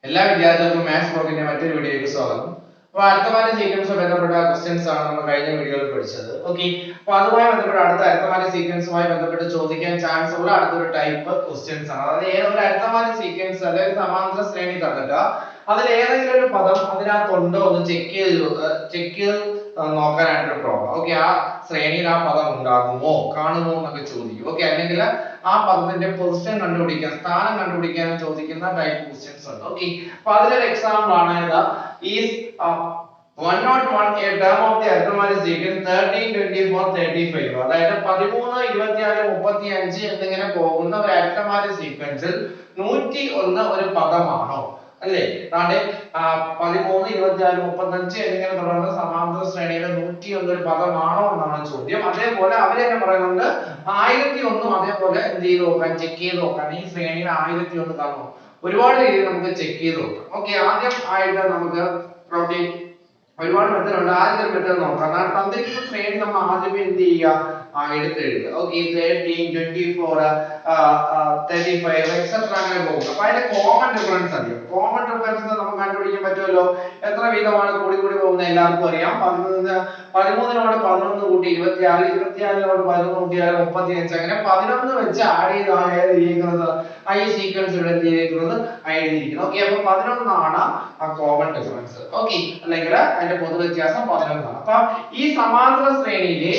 എല്ലാ വിദ്യാർത്ഥികൾക്കും മാത്സ് ബ്ലോഗിന്റെ മറ്റൊരു വീഡിയോയിലേക്ക് സ്വാഗതം. അപ്പോൾ അരിത്തമാറ്റിക് സീക്വൻസുമായി ബന്ധപ്പെട്ട ക്വസ്റ്റ്യൻസ് ആണ് നമ്മൾ കഴിഞ്ഞ വീഡിയോയിൽ പഠിച്ചത്. ഓക്കെ, അപ്പോൾ അതുമായി ബന്ധപ്പെട്ട അടുത്ത അരിത്തമാറ്റിക് സീക്വൻസുമായി ബന്ധപ്പെട്ട് ചോദിക്കാൻ ചാൻസ് ഉള്ള അടുത്തൊരു ടൈപ്പ് ക്വസ്റ്റ്യൻസ് ആണ്. അതായത് ഒരു അരിത്തമാറ്റിക് സീക്വൻസ് അതായത് സമാന്തര ശ്രേണി തന്നിട്ട് അതിൽ ഏതെങ്കിലും ഒരു പദം അതിനകത്തുണ്ടോ എന്ന് ചെക്ക് ചെയ്ത് നോക്കാനായിട്ടൊരു പ്രോബ്ലം. ഓക്കെ, ആ ശ്രേണിയിൽ ആ പദം ഉണ്ടാകുമോ കാണുമോ എന്നൊക്കെ ചോദിക്കും. ഓക്കെ, അല്ലെങ്കിൽ ആ പദത്തിന്റെ പൊസിഷൻ കണ്ടുപിടിക്കാൻ സ്ഥാനം കണ്ടുപിടിക്കാൻ ചോദിക്കുന്ന ടൈപ്പ് ക്വസ്റ്റ്യൻസ് ഉണ്ട്. ഓക്കെ, അപ്പൊ അതിലൊരു എക്സാമ്പിൾ ആണ് ഇത് is 101 a term of the arithmetic sequence 13 24 35. അതായത് 13 24 35 എന്നിങ്ങനെ പോകുന്ന ഒരു അരിത്തമാറ്റിക് സീക്വൻസിൽ 101 ഒരു പദമാണോ അല്ലേ? അതാണ്ട് 13 24 35 എന്നിങ്ങനെ തുടർന്ന് സമാന്തര ശ്രേണിയിലെ 101 ഒരു പദമാണോ എന്നാണ് ചോദ്യം. അതേപോലെ അവര് തന്നെ പറയുന്നുണ്ട് 1001 അതേപോലെ എന്ത് ചെയ്ത് നോക്കാൻ, ചെക്ക് ചെയ്ത് നോക്കാൻ. ഈ ശ്രേണിയിൽ 1001 കാണുമോ? ഒരുപാട് രീതിയിൽ നമുക്ക് ചെക്ക് ചെയ്ത് നോക്കാം. ഓക്കെ, ആദ്യം ആയിട്ട് നമുക്ക് ഓക്കെ ഒരുപാട് മെത്തേഡ് ഉണ്ട്. ആദ്യത്തെ മെത്തേഡ് നോക്കാം. തന്നിരിക്കുന്ന ശ്രേണി നമ്മൾ ആദ്യമേ എന്ത് ചെയ്യുക, എടുത്തെഴുതുക. ഓക്കെ, 13 24 35 എക്സെട്ര അങ്ങനെ പോകും. അപ്പൊ അതിന്റെ കോമൺ ഡിഫറൻസ് അറിയാം. കോമൺ ഡിഫറൻസ് നമുക്ക് കണ്ടുപിടിക്കാൻ പറ്റുമല്ലോ. എത്ര വീതമാണ് കൂടി കൂടി പോകുന്നത് എല്ലാവർക്കും അറിയാം. 13നോട് 11 കൂട്ടി 26, 24നോട് 11 കൂട്ടിയാൽ 35. അങ്ങനെ 11 വെച്ച് ആഡ് ചെയ്താണ് ഏത് ഇരിക്കുന്നത്, ഈ സീക്വൻസ് ഇവിടെ എഴുതിയിരിക്കുന്നത് എഴുതിയിരിക്കുന്നത്. ഓക്കെ, അപ്പൊ 11 ആണ് ആ കോമൺ ഡിഫറൻസ്. ഓക്കെ, അല്ലെങ്കിൽ അതിന്റെ പൊതു വ്യത്യാസം 11 ആണ്. അപ്പൊ ഈ സമാന്തര ശ്രേണിയിലെ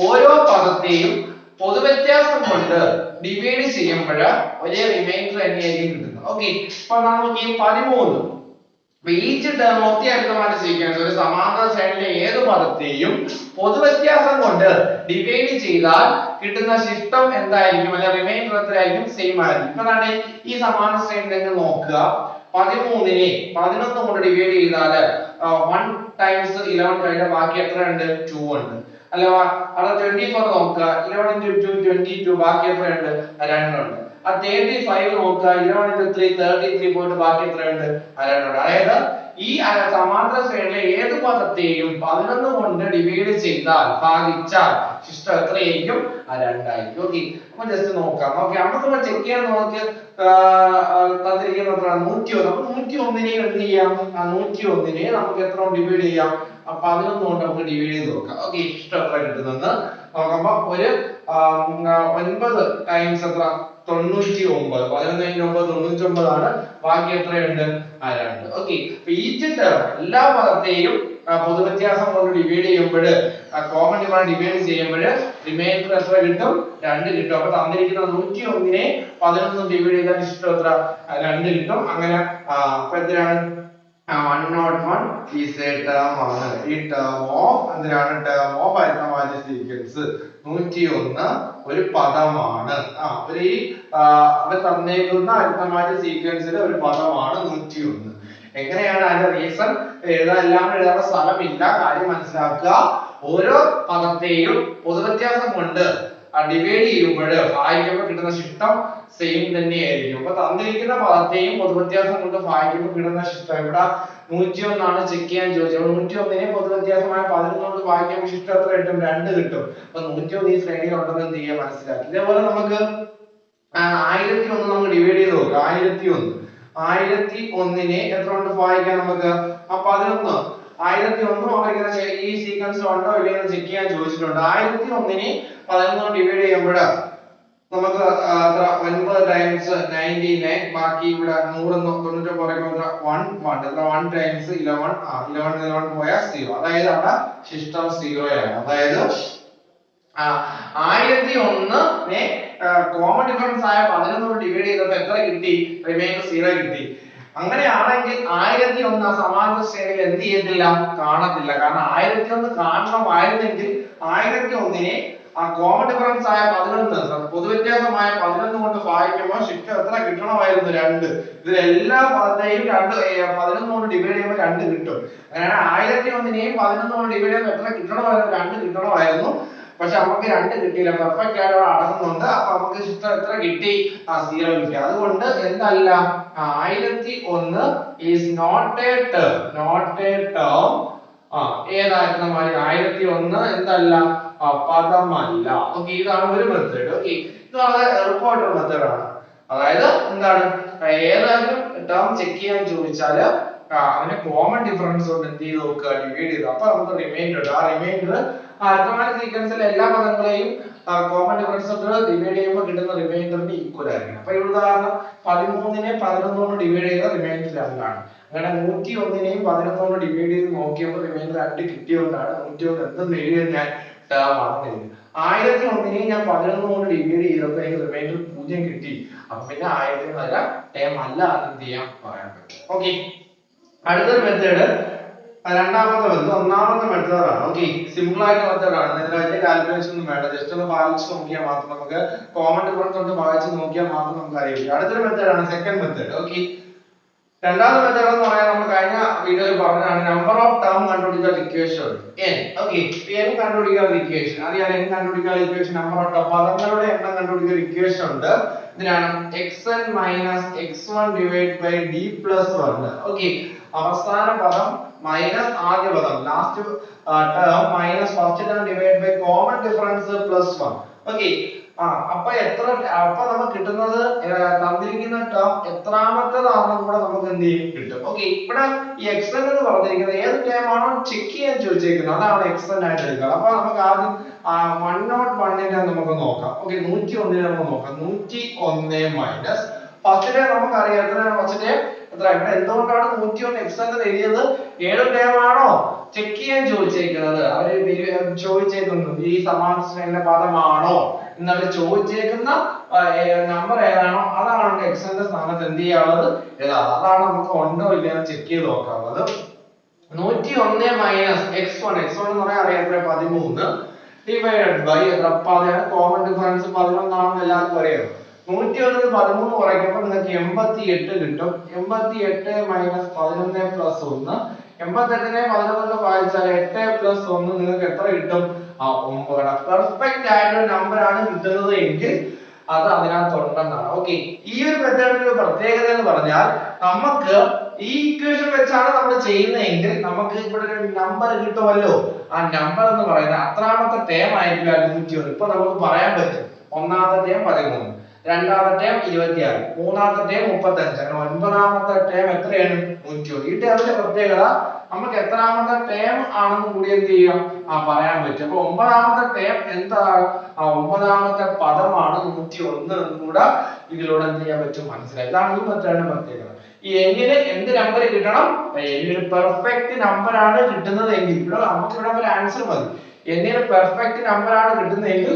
ഓരോ പദത്തെയും പൊതുവ്യത്യാസം കൊണ്ട് ഡിവൈഡ് ചെയ്യുമ്പോൾ ഒരേ റിമൈൻഡർ തന്നെയായിരിക്കും കിട്ടുന്നത്. ഓക്കെ, അപ്പൊ നമുക്ക് ഈ 13 each term of the arithmetic sequence ഒരു സമാന്തര ശ്രേണിയിലെ ഏത് പദത്തെയും പൊതുവ്യത്യാസം കൊണ്ട് ഡിവൈഡ് ചെയ്താൽ കിട്ടുന്ന ശിഷ്ടം എന്തായിരിക്കും, അല്ലെങ്കിൽ റിമൈൻഡർ എത്രയായിരിക്കും, സെയിം ആയിരിക്കും. അതാണ് ഈ സമാന്തര ശ്രേണി നിങ്ങൾ നോക്കുക. 13നെ 11 കൊണ്ട് ഡിവൈഡ് ചെയ്താൽ 1 ടൈംസ് 11 കഴിഞ്ഞ ബാക്കി എത്ര ഉണ്ട്, 2 ഉണ്ട്. അല്ല അവിടെ 24 നോക്കുക, 11 into 2 22, ബാക്കി എത്ര ഉണ്ട്, 2 ഉണ്ട്. ആ 35 നോക്കുക, 11 into 3 33 പോയിട്ട് ബാക്കി എത്ര ഉണ്ട്, 2 ഉണ്ട്. അതായത് ഈ സമാന്തര ശ്രേണിയിലെ ഏത് പദത്തെയും 11 കൊണ്ട് ഡിവൈഡ് ചെയ്താൽ ഭാഗിച്ചാൽ ശിഷ്ടം എത്രയായിരിക്കും, 2 ആയിരിക്കും. ഓക്കെ, അപ്പൊ ജസ്റ്റ് നോക്കാം. ഓക്കെ, നമുക്ക് ചെക്ക് ചെയ്യാൻ നോക്കി തന്നിരിക്കുന്ന എത്ര 101. അപ്പൊ 101നെ എന്ത് ചെയ്യാം, 101നെ നമുക്ക് എത്ര ഡിവൈഡ് ചെയ്യാം, 11 കൊണ്ട് നമുക്ക് ഡിവൈഡ് ചെയ്ത് നോക്കാം. ഓക്കെ, ഇഷ്ടം എത്ര കിട്ടുന്നെന്ന് നോക്കുമ്പോ ഒരു 9 ടൈംസ് എത്ര 99, 11 99 ആണ്. ബാക്കി എത്രയുണ്ട്, 2. ഓക്കെ, അപ്പൊ ഈച്ച് ടേം എല്ലാ പദത്തെയും പൊതുവ്യത്യാസം കൊണ്ട് ഡിവൈഡ് ചെയ്യുമ്പോൾ കോമൺ ഡിഫറൻസ് ഡിവൈഡ് ചെയ്യുമ്പോൾ റിമൈൻഡർ എത്ര കിട്ടും, 2 കിട്ടും. അപ്പൊ തന്നിരിക്കുന്ന 101നെ 11 ഡിവൈഡ് ചെയ്താൽ ഇഷ്ടം എത്ര, 2 കിട്ടും. അങ്ങനെ അപ്പൊ എത്രയാണ് 101 is a term ആണ്. ഈ term of എന്തിനാണ്, term of അരിത്തമാറ്റിക് സീക്വൻസ് 101 ഒരു പദമാണ്. ഒരു അവർ തന്നേക്കുന്ന അരിത്തമാറ്റിക് സീക്വൻസിലെ ഒരു പദമാണ് 101. എങ്ങനെയാണ് അതിന്റെ റീസൺ എല്ലാം എഴുതാനുള്ള സ്ഥലമില്ല, കാര്യം മനസ്സിലാക്കുക. ഓരോ പദത്തെയും പൊതുവ്യത്യാസം കൊണ്ട് ഡിവൈഡ് ചെയ്യുമ്പോൾ ഭാഗിക്കുമ്പോൾ കിട്ടുന്ന ശിഷ്ടം സെയിം തന്നെയായിരിക്കും. അപ്പൊ തന്നിരിക്കുന്ന പദത്തെയും പൊതുവ്യത്യാസം കൊണ്ട് ഭാഗിക്കുമ്പോൾ കിട്ടുന്ന ശിഷ്ടം ഇവിടെ 101 ആണ് ചെക്ക് ചെയ്യാൻ ചോദിച്ചത്. 101നെ പൊതുവ്യത്യാസമായ 11 കൊണ്ട് ഭാഗിക്കുമ്പോൾ ശിഷ്ടം എത്ര കിട്ടും, 2 കിട്ടും. അപ്പൊ 101 ഈ ശ്രേണിയിൽ ഉണ്ടെന്ന് എന്ത് ചെയ്യാൻ മനസ്സിലാക്കി. ഇതേപോലെ നമുക്ക് 1001 നമുക്ക് ഡിവൈഡ് ചെയ്ത് നോക്കാം. 1001നെ എത്ര കൊണ്ട് ഭാഗിക്കാം നമുക്ക്, 11 1001 ഈ സീക്വൻസ് ഉണ്ടോ ഇല്ലയോ ചെക്ക് ചെയ്യാൻ ചോദിച്ചിട്ടുണ്ട്. 1001നെ 11 കൊണ്ട് ഡിവൈഡ് ചെയ്യുമ്പോൾ നമുക്ക് 9 ടൈംസ് 99, ബാക്കി ഇവിടെ 100 99 പറയുമ്പോൾ 1 ടൈംസ് 11 പോയാൽ 0. അതായത് അവിടെ ശിഷ്ടം 0 ആണ്. അതായത് 1001നെ കോമൺ ഡിഫറൻസ് ആയ 11 കൊണ്ട് ഡിവൈഡ് ചെയ്തപ്പോൾ എത്ര കിട്ടി, റിമൈൻഡർ 0 കിട്ടി. അങ്ങനെയാണെങ്കിൽ 1001 ആ സമാന്തര ശ്രേണിയിൽ എന്ത് ചെയ്യത്തില്ല, കാണത്തില്ല. കാരണം 1001 കാണണമായിരുന്നെങ്കിൽ 1001നെ ആ കോമൺ ഡിഫറൻസ് ആയ 11 പൊതുവ്യത്യാസമായ 11 കൊണ്ട് ഭാഗിക്കുമ്പോൾ ശിഷ്ടം എത്ര കിട്ടണമായിരുന്നു, 2. ഇതിൽ എല്ലാ പദത്തെയും 11 കൊണ്ട് ഡിവൈഡ് ചെയ്യുമ്പോൾ 2 കിട്ടും. അങ്ങനെ 1001നെയും 11 കൊണ്ട് ഡിവൈഡ് ചെയ്യുമ്പോൾ എത്ര കിട്ടണമായിരുന്നു, 2 കിട്ടണമായിരുന്നു. പക്ഷെ നമുക്ക് 2 കിട്ടിയില്ല, പെർഫെക്റ്റ് ആയിട്ട് അടങ്ങുന്നുണ്ട്. അപ്പൊ നമുക്ക് ശിഷ്ടം എത്ര കിട്ടി, 0 കിട്ടി. അതുകൊണ്ട് എന്തല്ല, 1001 is not a term. ഏതായിരുന്നു 1001 എന്തല്ല, പദമല്ല. ഓക്കെ, ഇതാണ് ഒരു മെത്തേഡ്. ഓക്കെ, ഇത് വളരെ എളുപ്പമായിട്ടുള്ള മെത്തേഡാണ്. അതായത് എന്താണ് ഏതായാലും ടേം ചെക്ക് ചെയ്യാൻ ചോദിച്ചാൽ അതിന് കോമൺ ഡിഫറൻസ് കൊണ്ട് എന്ത് ചെയ്ത് നോക്കുക ഡിവൈഡ് ചെയ്തു അപ്പൊ നമുക്ക് റിമൈൻഡർ ആ റിമൈൻഡർ അരിത്തമാറ്റിക് സീക്വൻസിലെ എല്ലാ പദങ്ങളെയും കോമൺ ഡിഫറൻസ് കൊണ്ട് ഡിവൈഡ് ചെയ്യുമ്പോൾ കിട്ടുന്ന റിമൈൻഡറിന് ഈക്വൽ ആയിരിക്കും അപ്പൊ ഇവിടെ ഉദാഹരണം 13നെ 11 കൊണ്ട് ഡിവൈഡ് ചെയ്ത റിമൈൻഡർ 2 ആണ് അങ്ങനെ 101നെയും 11 കൊണ്ട് ഡിവൈഡ് ചെയ്ത് നോക്കിയപ്പോൾ റിമൈൻഡർ 2 കിട്ടിയതുകൊണ്ടാണ് 101 എന്തെന്ന് എഴുതിയത് ഞാൻ ടേം ആണെന്ന് എഴുതി 1001നെയും ഞാൻ 11 കൊണ്ട് ഡിവൈഡ് ചെയ്തപ്പോൾ എനിക്ക് റിമൈൻഡർ 0 കിട്ടി അപ്പൊ പിന്നെ 1000 വരെ ടേം അല്ല എന്ത് ചെയ്യാൻ പറയാൻ പറ്റും ഓക്കെ അടുത്തൊരു മെത്തേഡ് രണ്ടാമത്തെ മെത്തേഡ് ഒന്നാമത്തെ മെത്തേഡ് ആണ് ഓക്കെ സിമ്പിൾ ആയിട്ട് മെത്തേഡ് ആണ് ഇതിന് വലിയ കാൽക്കുലേഷൻ ഒന്നും വേണ്ട ജസ്റ്റ് ഒന്ന് ഭാഗിച്ച് നോക്കിയാൽ മാത്രം നമുക്ക് കോമൺ ഡിഫറൻസ് കൊണ്ട് ഭാഗിച്ച് നോക്കിയാൽ മാത്രം നമുക്ക് അറിയാം അടുത്തൊരു മെത്തേഡ് ആണ് സെക്കൻഡ് മെത്തേഡ് ഓക്കെ രണ്ടാമത്തെ മെത്തേഡ് എന്ന് പറയാൻ നമ്മൾ കഴിഞ്ഞ വീഡിയോയിൽ പറഞ്ഞതാണ് നമ്പർ ഓഫ് ടേം കണ്ടുപിടിക്കാൻ ഇക്വേഷൻ n ഓക്കെ n കണ്ടുപിടിക്കാൻ ഇക്വേഷൻ അത് ഞാൻ n കണ്ടുപിടിക്കാൻ ഇക്വേഷൻ നമ്പർ ഓഫ് ടേം പദങ്ങളുടെ എണ്ണം കണ്ടുപിടിക്കാൻ ഇക്വേഷൻ ഉണ്ട് ഇതിനാണ് xn x1 d + 1 ഓക്കെ അവസാന പദം മൈനസ് ആദ്യ പദം last term minus first term divide by common difference plus 1 okay അപ്പൊ നമുക്ക് കിട്ടുന്നത് തന്നിരിക്കുന്ന ടേം എത്രാമത്തേതാണെന്ന് കൂടെ നമുക്ക് എന്ത് ചെയ്യും കിട്ടും ഓക്കെ ഇവിടെ ഈ xn എന്ന് പറഞ്ഞിരിക്കുന്നത് ഏത് ടേം ആണോ ചെക്ക് ചെയ്യാൻ ചോദിച്ചിരിക്കുന്നത് അതാണ് xn ആയിട്ട് എടുക്കുക അപ്പൊ നമുക്ക് ആദ്യം 101നെ നമുക്ക് നോക്കാം ഓക്കെ 101നെ നമുക്ക് നോക്കാം 101 മൈനസ് ഫസ്റ്റ് ടേം നമുക്കറിയാം എത്രയാണ് ഫസ്റ്റ് ടേം എത്ര ഇവിടെ എന്തുകൊണ്ടാണ് 101 xn എന്ന് എഴുതിയത് ഏത് ടേം ആണോ ചെക്ക് ചെയ്യാൻ ചോദിച്ചേക്കുന്നത് അവര് ചോദിച്ചേക്കുന്നത് ഈ സമാന ശ്രേണിയുടെ പദമാണോ എന്നവർ ചോദിച്ചേക്കുന്ന നമ്പർ ഏതാണോ അതാണ് xn ന്റെ സ്ഥാനത്ത് എന്ത് ചെയ്യാനുള്ളത് അതാണ് നമുക്ക് ഉണ്ടോ ഇല്ലയോ ചെക്ക് ചെയ്ത് നോക്കാവുന്നത് 101 മൈനസ് x1 എന്ന് പറയാൻ അറിയാം 13 ഡിവൈഡഡ് ബൈ കോമൺ ഡിഫറൻസ് 11 ആണെന്ന് എല്ലാവർക്കും അറിയാം 101 13 കുറയ്ക്കുമ്പോൾ നിങ്ങൾക്ക് 88 കിട്ടും 88 മൈനസ് 11 പ്ലസ് 1 88നെ 11 വായിച്ചാൽ 8 പ്ലസ് 1 നിങ്ങൾക്ക് എത്ര കിട്ടും 9 പെർഫെക്റ്റ് ആയിട്ടുള്ള നമ്പർ ആണ് കിട്ടുന്നത് എങ്കിൽ അത് അതിനകത്തുണ്ടെന്നാണ് ഓക്കെ ഈ ഒരു മെത്തേഡിന്റെ പ്രത്യേകത എന്ന് പറഞ്ഞാൽ നമുക്ക് ഈ ഇക്വേഷൻ വെച്ചാണ് നമ്മൾ ചെയ്യുന്നതെങ്കിൽ നമുക്ക് ഇവിടെ ഒരു നമ്പർ കിട്ടുമല്ലോ ആ നമ്പർ എന്ന് പറയുന്നത് അത്രാമത്തെ ടേം ആയിരിക്കും 101 ഇപ്പൊ നമുക്ക് പറയാൻ പറ്റും ഒന്നാമത്തെ ടേം 13 രണ്ടാമത്തെ ടേം 26 മൂന്നാമത്തെ ടേം 35 അങ്ങനെ ഒൻപതാമത്തെ ടേം എത്രയാണ് 101 ഈ ടേമിന്റെ പ്രത്യേകത നമുക്ക് എത്രാമത്തെ ടേം ആണെന്ന് കൂടി എന്ത് ചെയ്യാം പറയാൻ പറ്റും അപ്പൊ ഒമ്പതാമത്തെ ടേം എന്താണ് ഒമ്പതാമത്തെ പദമാണ് 101 എന്നും കൂടെ ഇതിലൂടെ എന്ത് ചെയ്യാൻ പറ്റും മനസ്സിലായി ഇതാണ് ഈ മെത്തേഡിന്റെ പ്രത്യേകത ഈ എന്നിന് എന്ത് നമ്പർ കിട്ടണം എന്നിന് പെർഫെക്റ്റ് നമ്പർ ആണ് കിട്ടുന്നത് എങ്കിൽ ഇവിടെ നമുക്ക് ഇവിടെ ഒരു ആൻസർ മതി എന്നിന് പെർഫെക്റ്റ് നമ്പർ ആണ് കിട്ടുന്നതെങ്കിൽ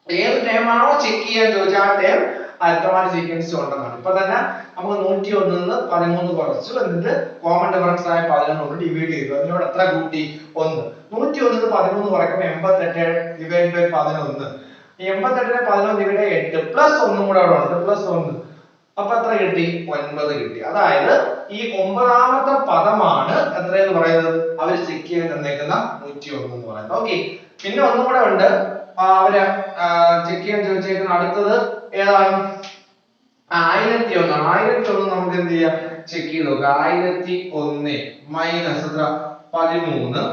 ഏത് ടേം ആണോ ചെക്ക് ചെയ്യാൻ ചോദിച്ചാൽ ആ ടേം അരിത്തമാറ്റിക് സീക്വൻസ് ഉണ്ടെന്നാണ് ഇപ്പൊ തന്നെ നമുക്ക് 101 നിന്ന് 13 കുറച്ചു എന്നിട്ട് കോമൺ ഡിഫറൻസ് ആയ 11 കൊണ്ട് ഡിവൈഡ് ചെയ്തു അതിനോട് എത്ര കൂട്ടി 1 101 നിന്ന് 13 കുറയ്ക്കുമ്പോൾ 88 ഡിവൈഡ് ബൈ 11 ഈ 88നെ 11 ഡിവൈഡ് 8 പ്ലസ് 1 കൂടെ അവിടെ ഉണ്ട് പ്ലസ് 1 അപ്പൊ എത്ര കിട്ടി 9 കിട്ടി അതായത് ഈ ഒമ്പതാമത്തെ പദമാണ് എത്രയെന്ന് പറയുന്നത് അവർ ചെക്ക് ചെയ്യാൻ തന്നേക്കുന്ന 101 എന്ന് പറയുന്നത് ഓക്കെ പിന്നെ ഒന്നും കൂടെ ഉണ്ട് അവര് ചെക്ക് ചെയ്യാൻ ചോദിച്ചേക്കുന്ന അടുത്തത് ഏതാണ് 1001 1001 നമുക്ക് എന്ത് ചെയ്യാം ചെക്ക് ചെയ്ത് നോക്കാം 1001 മൈനസ് എത്ര 13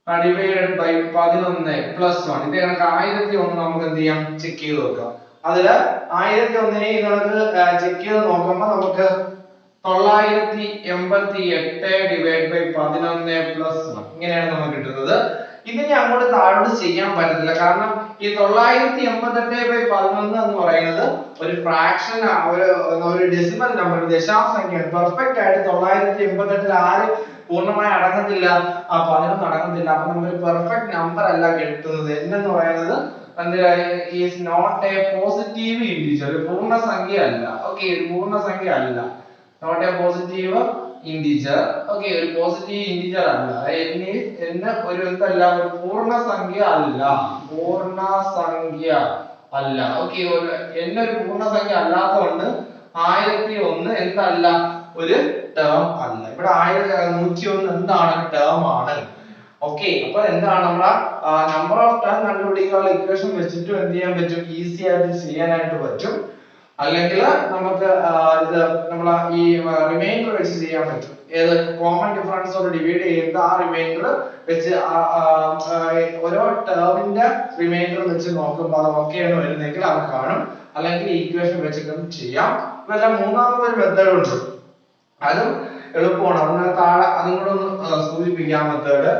ഡിവൈഡഡ് ബൈ 11 പ്ലസ് 1 ഇത് കണക്ക് 1001 നമുക്ക് എന്ത് ചെയ്യാം ചെക്ക് ചെയ്ത് നോക്കാം അതില് 1001നെ നമുക്ക് ചെക്ക് ചെയ്ത് നോക്കുമ്പോൾ നമുക്ക് 988 ഡിവൈഡ് ബൈ 11 പ്ലസ് 1 ഇങ്ങനെയാണ് നമുക്ക് കിട്ടുന്നത് ഇതിനെ അങ്ങോട്ട് താഴോട്ട് ചെയ്യാൻ പറ്റത്തില്ല കാരണം ഈ 988 ബൈ 11 എന്ന് പറയുന്നത് ഒരു ഫ്രാക്ഷൻ ഒരു ഡെസിമൽ നമ്പർ ദശാംശ സംഖ്യയാണ് പെർഫെക്റ്റ് ആയിട്ട് 988 ആര് പൂർണ്ണമായി അടങ്ങത്തില്ല 11 അടങ്ങത്തില്ല അപ്പൊ നമ്മൾ പെർഫെക്റ്റ് നമ്പർ അല്ല കിട്ടുന്നത് എന്ന് പറയുന്നത് is not a positive integer ഒരു പൂർണ്ണസംഖ്യ അല്ല ഓക്കെ ഒരു പൂർണ്ണസംഖ്യ അല്ല not a positive integer okay ഒരു പോസിറ്റീവ് ഇന്റിജർ അല്ല എന്ന് ഒരു എന്തല്ല ഒരു പൂർണ്ണസംഖ്യ അല്ല ഓക്കെ എന്നൊരു പൂർണ്ണസംഖ്യ അല്ലാത്തതുകൊണ്ട് 1001 എന്തല്ല ഒരു ടേം അല്ല ഇവിടെ 101 എന്താണ് ടേം ആണ് ഓക്കെ അപ്പൊ എന്താണ് നമ്മളെ നമ്പർ ഓഫ് ടേം കണ്ടുപിടിക്കാനുള്ള ഇക്വേഷൻ വെച്ചിട്ട് എന്ത് ചെയ്യാൻ പറ്റും ഈസി ആയിട്ട് ചെയ്യാനായിട്ട് പറ്റും അല്ലെങ്കിൽ നമുക്ക് ഇത് നമ്മളെ ഈ റിമൈൻഡർ വെച്ച് ചെയ്യാൻ പറ്റും. ഏത് കോമൺ ഡിഫറൻസോട് ഡിവൈഡ് ചെയ്തിട്ട് ആ റിമൈൻഡർ വെച്ച് ഓരോ ടേമിന്റെ റിമൈൻഡർ വെച്ച് നോക്കുമ്പോൾ അത് ഓക്കെയാണ് വരുന്നതെങ്കിൽ അത് കാണും. അല്ലെങ്കിൽ ഈക്വേഷൻ വെച്ചിട്ടും ചെയ്യാം. ഇതെല്ലാം മൂന്നാമതൊരു മെത്തേഡ് ഉണ്ട്, അതും എളുപ്പമാണ്. അതിന് താഴെ അതും കൂടെ ഒന്ന് സൂചിപ്പിക്കാം. മെത്തേഡ്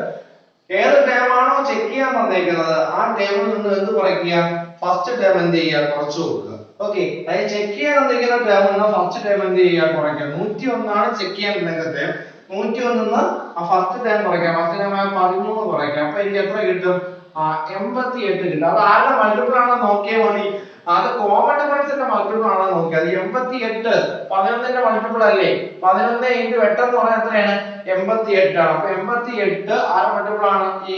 ഏത് ടേം ആണോ ചെക്ക് ചെയ്യാൻ തന്നേക്കുന്നത് ആ ടേമിൽ നിന്ന് എന്ത് കുറയ്ക്കുക, ഫസ്റ്റ് ടേം എന്ത് ചെയ്യുക, കുറച്ചു കൊടുക്കുക. ഓക്കെ, അതായത് ചെക്ക് ചെയ്യാൻ തന്നിരിക്കുന്ന ടേം നിന്ന് ഫസ്റ്റ് ടേം എന്ത് ചെയ്യുക, കുറയ്ക്കുക. 101 ആണ് ചെക്ക് ചെയ്യാൻ തന്നിരിക്കുന്ന ടേം. 101 ആ ഫസ്റ്റ് ടേം കുറയ്ക്കാം. ഫസ്റ്റ് ടേം 13 കുറയ്ക്കാം. അപ്പൊ എനിക്ക് എത്ര കിട്ടും, 88 കിട്ടും. അത് ആരുടെ മൾട്ടിപ്പിൾ ആണോ നോക്കിയാൽ മതി. അത് കോമൺ ഡിഫറൻസിന്റെ മൾട്ടിപ്പിൾ ആണോ നോക്കിയാൽ. അത് 88 11ന്റെ മൾട്ടിപ്പിൾ അല്ലേ. 11 into 8 എന്ന് പറഞ്ഞാൽ എത്രയാണ്, 88 ആണ്. അപ്പൊ 88 ആരുടെ മൾട്ടിപ്പിൾ ആണ്, ഈ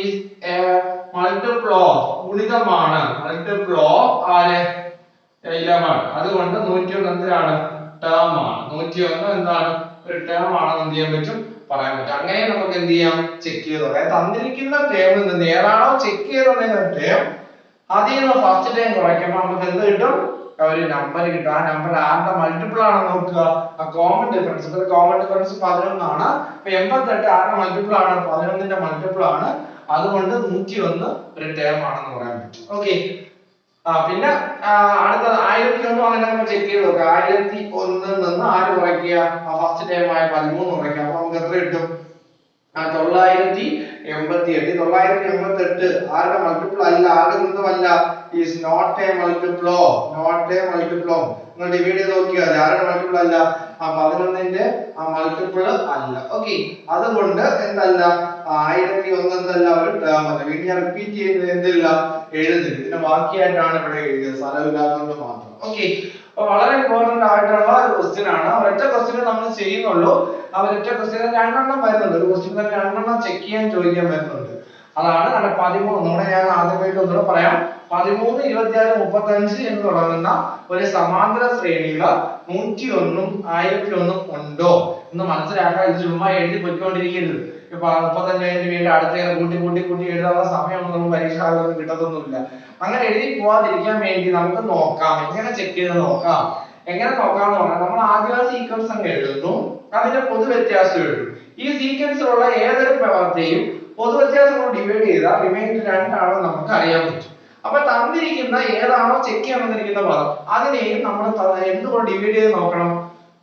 മൾട്ടിപ്പിൾ ഓഫ് ഗുണിതമാണ്. മൾട്ടിപ്പിൾ ഓഫ് ആര്, 11. അതുകൊണ്ട് 101 എന്തിനാണ്, ടേം ആണ്. 101 എന്താണ്, ഒരു ടേം ആണെന്ന് എന്ത് ചെയ്യാൻ പറ്റും, പറയാൻ പറ്റും. അങ്ങനെ നമുക്ക് എന്ത് ചെയ്യാം, ചെക്ക് ചെയ്ത് നോക്കാം. തന്നിരിക്കുന്ന ടേമിൽ നിന്ന് ഏതാണോ ചെക്ക് ചെയ്ത ടേം അതിൽ നിന്ന് ഫസ്റ്റ് ടൈം കുറയ്ക്കുമ്പോൾ നമുക്ക് എന്ത് കിട്ടും, ഒരു നമ്പർ കിട്ടും. ആ നമ്പർ ആരുടെ മൾട്ടിപ്പിൾ ആണെന്ന് നോക്കുക. ആ കോമൺ ഡിഫറൻസ്, ഇപ്പോൾ കോമൺ ഡിഫറൻസ് 11 ആണ്. അപ്പൊ 88 ആരുടെ മൾട്ടിപ്പിൾ ആണ്, 11ന്റെ മൾട്ടിപ്പിൾ ആണ്. അതുകൊണ്ട് 101 ഒരു ടേം ആണെന്ന് പറയാൻ പറ്റും. ഓക്കെ, പിന്നെ അടുത്തത് 1001 അങ്ങനെ നമ്മൾ ചെക്ക് ചെയ്ത് നോക്കാം. 1001 നിന്ന് ആര് കുറയ്ക്കുക, ഫസ്റ്റ് ടൈം ആയ 13 കുറയ്ക്കുക. അപ്പൊ നമുക്ക് എത്ര കിട്ടും, 988. 988 ആരുടെ മൾട്ടിപ്പിൾ അല്ല, ആരുടെ ഗുണിതമല്ല, is not a multiple of, not a multiple of. നിങ്ങൾ ഡിവൈഡ് ചെയ്ത് നോക്കിയാൽ ആരുടെ മൾട്ടിപ്പിൾ അല്ല, ആ 11ന്റെ ആ മൾട്ടിപ്പിൾ അല്ല. ഓക്കെ, അതുകൊണ്ട് എന്തല്ല, 1001 എന്തല്ല, ഒരു ടേം അല്ല. വീണ്ടും ഞാൻ റിപ്പീറ്റ് ചെയ്യുന്നത് എന്തില്ല, എഴുതുന്നില്ല. ഇതിന്റെ ബാക്കിയായിട്ടാണ് ഇവിടെ എഴുതിയത്, സ്ഥലമില്ലാത്തതുകൊണ്ട് മാത്രം. ഓക്കെ, അപ്പൊ വളരെ ഇമ്പോർട്ടന്റ് ആയിട്ടുള്ള ഒരു ക്വസ്റ്റ്യൻ ആണ്. ഒരൊറ്റ ക്വസ്റ്റ്യൻ നമ്മൾ ചെയ്യുന്നുള്ളൂ. ആ ഒരൊറ്റ ക്വസ്റ്റ്യൻ 2 എണ്ണം വരുന്നുണ്ട്. ഒരു ക്വസ്റ്റ്യൻ തന്നെ 2 എണ്ണം ചെക്ക് ചെയ്യാൻ ചോദിക്കാൻ വരുന്നുണ്ട്. അതാണ് നമ്മുടെ 13. ഇവിടെ ഞാൻ ആദ്യമായിട്ട് ഒന്നുകൂടെ പറയാം. 13, 26, 35 എന്ന് തുടങ്ങുന്ന ഒരു സമാന്തര ശ്രേണിയിൽ 101 1001 ഉണ്ടോ എന്ന് മനസ്സിലാക്കാൻ ഇത് ചുമ്മാ എഴുതി പൊയ്ക്കൊണ്ടിരിക്കരുത്. ഇപ്പൊ 35 വീണ്ടും അടുത്തേക്ക് കൂട്ടി കൂട്ടി കൂട്ടി എഴുതാനുള്ള സമയമൊന്നും നമുക്ക് പരീക്ഷാകാലത്ത് കിട്ടത്തൊന്നുമില്ല. അങ്ങനെ എഴുതി പോവാതിരിക്കാൻ വേണ്ടി നമുക്ക് നോക്കാം, എങ്ങനെ ചെക്ക് ചെയ്ത് നോക്കാം. എങ്ങനെ നോക്കാന്ന് പറഞ്ഞാൽ നമ്മൾ ആദ്യം സീക്വൻസ് അങ്ങ് എഴുതുന്നു, അതിന്റെ പൊതു വ്യത്യാസം എഴുതും. ഈ സീക്വൻസിലുള്ള ഏതൊരു പ്രവർത്തിയും പൊതു വ്യത്യാസം കൊണ്ട് ഡിവൈഡ് ചെയ്താൽ റിമൈൻഡർ 2 ആണെന്ന് നമുക്ക് അറിയാൻ പറ്റും. അപ്പൊ തന്നിരിക്കുന്ന ഏതാണോ ചെക്ക് ചെയ്യാൻ തന്നിരിക്കുന്ന പദം അതിനെയും നമ്മൾ എന്തുകൊണ്ട് ഡിവൈഡ് ചെയ്ത് നോക്കണം,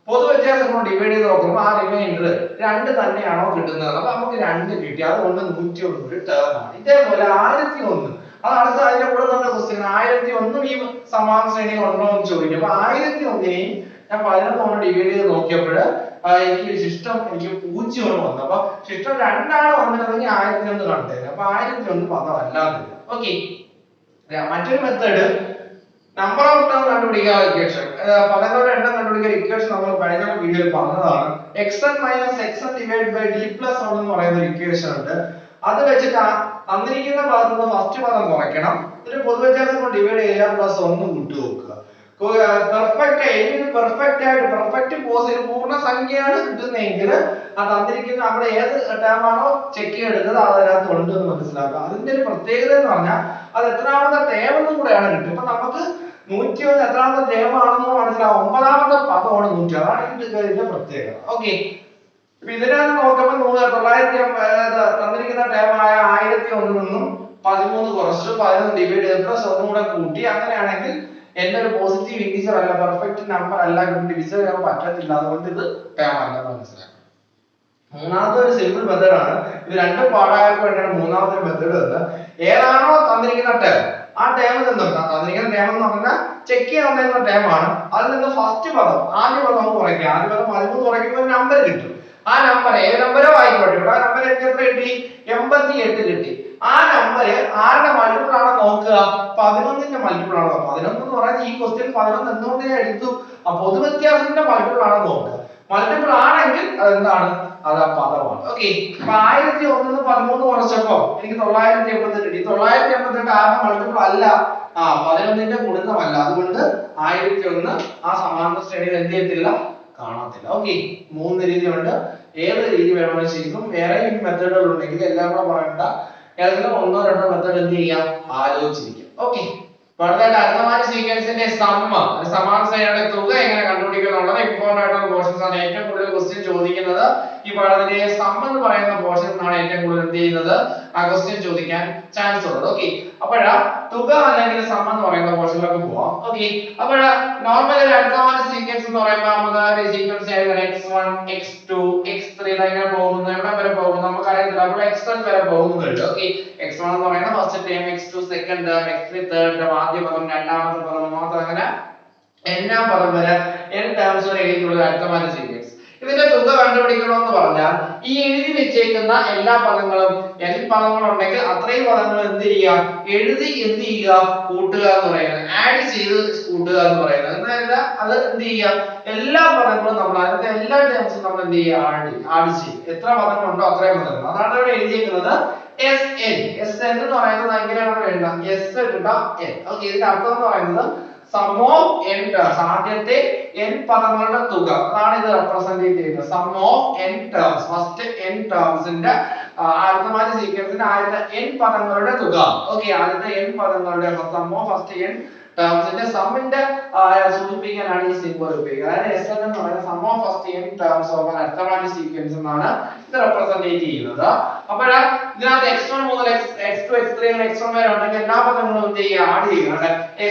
പൊതു വ്യത്യാസം കൊണ്ട് ഡിവൈഡ് ചെയ്ത് നോക്കുമ്പോൾ ആ റിമൈൻഡർ 2 തന്നെയാണോ കിട്ടുന്നത്. അപ്പൊ നമുക്ക് 2 കിട്ടി, അതുകൊണ്ട് 101 ഒരു ടേം ആണ്. ഇതേപോലെ 1001 അത് അടുത്ത അതിന്റെ കൂടെ തന്നെ ക്വസ്റ്റ്യൻ 1001 ഈ സമാന ശ്രേണിയിൽ ഉണ്ടോ എന്ന് ചോദിക്കും. അപ്പൊ 1001നെയും ഞാൻ 11 കൊണ്ട് ഡിവൈഡ് ചെയ്ത് നോക്കിയപ്പോൾ എനിക്ക് ശിഷ്ടം 0 വന്നു. അപ്പൊ ശിഷ്ടം 2 ആണ് വന്നിരുന്നെങ്കിൽ 1001 കണ്ടത്. അപ്പൊ 1001 പദം അല്ലാതെ. ഓക്കെ, മറ്റൊരു മെത്തേഡ് നമ്പർ ഓഫ് ടേം കണ്ടുപിടിക്കാൻ ഇക്വേഷൻ, പദങ്ങളുടെ എണ്ണം കണ്ടുപിടിക്കാൻ ഇക്വേഷൻ നമ്മൾ കഴിഞ്ഞ വീഡിയോയിൽ പറഞ്ഞതാണ്. xn - xn divide by d + 1 എന്ന് പറയുന്ന ഒരു ഇക്വേഷൻ ഉണ്ട്. അത് വെച്ചിട്ട് തന്നിരിക്കുന്ന പദത്തിൽ നിന്ന് ഫസ്റ്റ് പദം കുറയ്ക്കണം, എന്നിട്ട് പൊതുവ്യത്യാസം കൊണ്ട് ഡിവൈഡ് ചെയ്യുക, പ്ലസ് 1 കൂട്ടി നോക്കുക. പെർഫെക്റ്റ് ആയിട്ട് പെർഫെക്റ്റ് പോസിറ്റീവ് പൂർണ്ണ സംഖ്യയാണ് കിട്ടുന്നതെങ്കിൽ ആ തന്നിരിക്കുന്ന അവിടെ ഏത് ടേം ആണോ ചെക്ക് ചെയ്തെടുത്തത് അത് അതിനകത്ത് ഉണ്ട് എന്ന് മനസ്സിലാക്കുക. അതിന്റെ ഒരു പ്രത്യേകത എന്ന് പറഞ്ഞാൽ അത് എത്രാമത്തെ ടേം എന്നും കൂടെയാണ് കിട്ടും. ഇപ്പൊ നമുക്ക് 101 എത്രാമത്തെ ടേം ആണെന്ന് മനസ്സിലാവും. 9ാമത്തെ പദമാണ് 100. അതാണ് ഇതിന്റെ പ്രത്യേകത. ഓക്കെ, ഇപ്പൊ ഇതിനകത്ത് നോക്കുമ്പോൾ 900 തന്നിരിക്കുന്ന ടേം ആയ 1001 നിന്നും 13 കുറച്ച് 11 ഡിവൈഡ് ചെയ്ത് പ്ലസ് 1 കൂടെ കൂട്ടി. അങ്ങനെയാണെങ്കിൽ എന്റെ ഒരു പോസിറ്റീവ് ഇൻഡിജർ അല്ല, പെർഫെക്റ്റ് നമ്പർ അല്ല, ഡിവിഷൻ ചെയ്യാൻ പറ്റത്തില്ല. അതുകൊണ്ട് ഇത് ടേം അല്ലെന്ന് മനസ്സിലാക്കാം. മൂന്നാമത്തെ ഒരു സിമ്പിൾ മെത്തേഡ് ആണ്. ഇത് രണ്ടും പാടായപ്പോൾ വേണ്ടിയാണ് മൂന്നാമത്തെ മെത്തേഡ് എന്ന്. ഏതാണോ തന്നിരിക്കുന്ന ടേം ആ ടേമിൽ നിന്നും തന്നിരിക്കുന്ന ടേം എന്ന് പറഞ്ഞാൽ ചെക്ക് ചെയ്യാൻ തന്നിരിക്കുന്ന ടേം ആണ്. അതിൽ നിന്ന് ഫസ്റ്റ് പദം ആദ്യ പദം കുറയ്ക്കുക. ആദ്യ പദം 13 കുറയ്ക്കുമ്പോൾ ഒരു നമ്പർ കിട്ടും. ആ നമ്പർ ഏത് നമ്പരോ ആയിക്കോട്ടെ, ഇവിടെ ആ നമ്പർ എനിക്ക് എത്ര കിട്ടി, 88 കിട്ടി. ആ നമ്പർ ആരുടെ മൾട്ടിപ്പിൾ ആണോ നോക്കുക, 11ന്റെ മൾട്ടിപ്പിൾ ആണോ. 11 എന്ന് പറയുന്നത് ഈ ക്വസ്റ്റ്യൻ 11 എന്തുകൊണ്ട് ഞാൻ എടുത്തു, ആ പൊതുവ്യത്യാസത്തിന്റെ മൾട്ടിപ്പിൾ ആണോ നോക്കുക. മൾട്ടിപ്പിൾ ആണെങ്കിൽ അതെന്താണ്, അത് ആ പദമാണ്. ഓക്കെ, അപ്പൊ 1001 നിന്ന് 13 കുറച്ചപ്പോ എനിക്ക് 988 കിട്ടി. 988 ആരുടെ മൾട്ടിപ്പിൾ അല്ല, 11ന്റെ ഗുണിതമല്ല. അതുകൊണ്ട് 1001 ആ സമാന്തര ശ്രേണിയിൽ എന്ത് ചെയ്യത്തില്ല, കാണത്തില്ല. ഓക്കെ, 3 രീതിയുണ്ട്. ഏത് രീതി വേണമെങ്കിലും ചെയ്യും. വേറെ മെത്തേഡുകൾ ഉണ്ടെങ്കിൽ എല്ലാം കൂടെ പറയണ്ട, ഏതെങ്കിലും 1-2 മെത്തേഡ് എന്ത് ചെയ്യാം, ആലോചിച്ചിരിക്കാം. ഓക്കെ. അടുത്ത സീക്വൻസിന്റെ സമാന ശ്രേണിയുടെ തുക എങ്ങനെ കണ്ടുപിടിക്കുക എന്നുള്ളത് ഇമ്പോർട്ടന്റ് ആയിട്ടുള്ള പോർഷൻസ് ആണ്. ഏറ്റവും കൂടുതൽ ക്വസ്റ്റ്യൻ ചോദിക്കുന്നത് ഈ പാഠത്തിന്റെ സം എന്ന് പറയുന്ന പോർഷൻ ആണ് ഏറ്റവും കൂടുതൽ എന്ത് ചെയ്യുന്നത് ആ ക്വസ്റ്റ്യൻ ചോദിക്കാൻ ചാൻസ് ഉള്ളത്. ഓക്കെ, അപ്പോഴാ തുക അല്ലെങ്കിൽ സം എന്ന് പറയുന്ന പോർഷനിലേക്ക് പോവാം. ഓക്കെ, അപ്പോഴാ നോർമൽ ഒരു അടുത്ത സീക്വൻസ് എന്ന് പറയുമ്പോൾ നമുക്ക് സീക്വൻസ് x1 x2 x3 ഇങ്ങനെ പോകുന്നു. എവിടെ വരെ പോകുന്നു നമുക്ക് അറിയത്തില്ല. അപ്പോൾ x1 വരെ പോകുന്നുണ്ട്. ഓക്കെ, x1 എന്ന് പറയുന്ന first term, x2 second term, x3 third term, ആദ്യ പദം, രണ്ടാമത്തെ പദം, മൂന്നാമത്തെ അങ്ങനെ n-ാം പദം വരെ n ടേംസ് വരെ എഴുതിയിട്ടുള്ള അടുത്ത സീക്വൻസ്. ഇതിന്റെ തുക കണ്ടുപിടിക്കണമെന്ന് പറഞ്ഞാൽ ഈ എഴുതി വെച്ചേക്കുന്ന എല്ലാ പദങ്ങളും n പദങ്ങളുണ്ടെങ്കിൽ അത്രയും പദങ്ങൾ എന്ത് ചെയ്യുക, എഴുതി എന്ത് ചെയ്യുക, കൂട്ടുക എന്ന് പറയുന്നത്, ആഡ് ചെയ്ത് കൂട്ടുക എന്ന് പറയുന്നത്. എന്നല്ല അത് എന്ത് ചെയ്യുക, എല്ലാ പദങ്ങളും നമ്മൾ അതിന്റെ എല്ലാ ടേംസും നമ്മൾ എന്ത് ചെയ്യുക, ആഡ് ചെയ്യും. എത്ര പദങ്ങളുണ്ടോ അത്രയും പദങ്ങൾ. അതാണ് ഇവിടെ എഴുതിയിരിക്കുന്നത് Sn. Sn എന്ന് പറയുന്നത് എങ്ങനെയാണ് എഴുതാം, s ഇട്ടാ n. ഓക്കെ, ഇതിന്റെ അർത്ഥം എന്ന് പറയുന്നത് സം ഓഫ് n ടേംസ്, ആദ്യത്തെ n പദങ്ങളുടെ തുക, അതാണ് ഇത് റെപ്രസെന്റ് ചെയ്യുന്നത്. Sum of n terms, first n ടേംസിന്റെ ആദ്യത്തെ സീക്വൻസിന്റെ ആദ്യത്തെ n പദങ്ങളുടെ തുക. ഓക്കെ, ആദ്യത്തെ n പദങ്ങളുടെ സം ഓഫ് ഫസ്റ്റ് n ടേംസിന്റെ സമ്മിന്റെ സൂചിപ്പിക്കാനാണ് ഈ സിംബൽ ഉപയോഗിക്കുക. അതായത് Sn എന്ന് പറയുന്നത് sum of first n terms of arithmetic sequence എന്നാണ് ഇത് റെപ്രസെന്റ് ചെയ്യുന്നത്. അപ്പോൾ ഇതിനകത്ത് x1 മുതൽ x2 x3 x1 വരെ ഉണ്ടെങ്കിൽ എല്ലാ പദങ്ങളും എന്ത് ചെയ്യുക, ആഡ് ചെയ്യുക.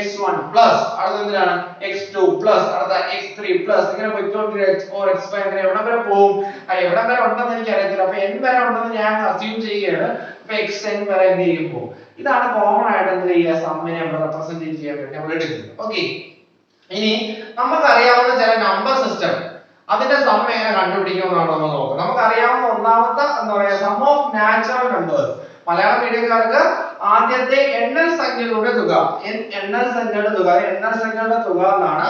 x1 പ്ലസ് അടുത്ത എന്തിനാണ് x2 പ്ലസ് അടുത്ത x3 പ്ലസ് ഇങ്ങനെ പോയിക്കൊണ്ടിരിക്കും. x5 അങ്ങനെ എവിടെ വരെ പോകും, എവിടെ വരെ ഉണ്ടെന്ന് എനിക്ക് അറിയത്തില്ല. അപ്പൊ n വരെ ഉണ്ടെന്ന് ഞാൻ അസ്യൂം ചെയ്യുകയാണ്. അപ്പൊ xn വരെ എന്ത് ചെയ്യുമ്പോൾ ഇതാണ് കോമൺ ആയിട്ട് എന്ത് ചെയ്യുക, സമ്മിനെ നമ്മൾ റെപ്രസെന്റ് ചെയ്യാൻ വേണ്ടി നമ്മൾ എടുക്കുന്നത്. ഓക്കെ, ഇനി നമുക്കറിയാവുന്ന ചില നമ്പർ സിസ്റ്റം അതിന്റെ സം എങ്ങനെ കണ്ടുപിടിക്കുമെന്നാണ് നമ്മൾ നോക്കുന്നത്. നമുക്കറിയാവുന്ന ഒന്നാമത്തെ എന്താ പറയാ, sum of natural numbers. Malayalam മീഡിയക്കാർക്ക് ആദ്യത്തെ എണ്ണൽ സംഖ്യകളുടെ തുക, എണ്ണൽ സംഖ്യയുടെ തുക, എണ്ണൽ സംഖ്യയുടെ തുക എന്നാണ്